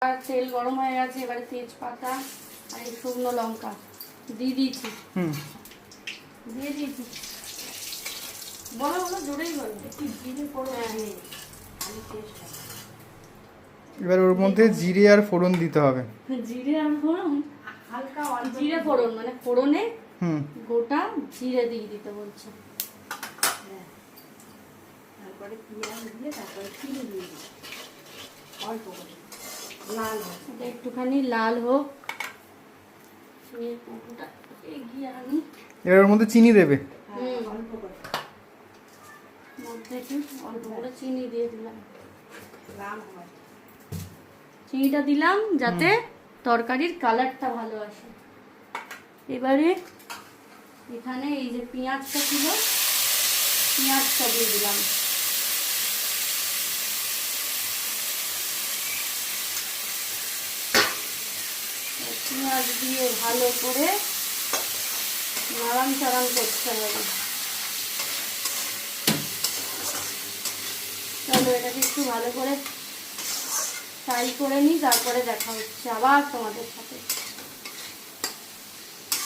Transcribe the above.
আর তেল গরম হয়ে গেছে, এবারে তেজপাতা আর এই শুকনো লঙ্কা দিয়ে দিয়েছি। দিয়ে দিয়েছি, বলো বলো, জোরেই বলো। একটু জিরে ফোড়ন দিয়ে আমি টেস্ট। এবার ওর মধ্যে জিরে আর ফোড়ন দিতে হবে। জিরে আর ফোড়ন, হালকা জিরে ফোড়ন, মানে ফোড়নে গোটা জিরে দিয়ে দিতে বলছে। তারপরে পেঁয়াজ দিয়ে তারপরে চিনি দিয়ে দিই অল্প করে, লাল হোক, একটুখানি লাল হোক। এগিয়ে আনি, এবার ওর মধ্যে চিনি দেবে। অল্প করে মধ্যে অল্প করে চিনি দিয়ে দিলাম, লাল হয়। চিনিটা দিলাম যাতে তরকারির কালারটা ভালো আসে। এবারে এখানে এই যে পেঁয়াজটা ছিল, পেঁয়াজটা দিয়ে দিলাম। পেঁয়াজ দিয়ে ভালো করে নাড়ান চাড়ান করতে হবে। চলো এটাকে একটু ভালো করে ফ্রাই করে নিই, তারপরে দেখা হচ্ছে আবার তোমাদের সাথে।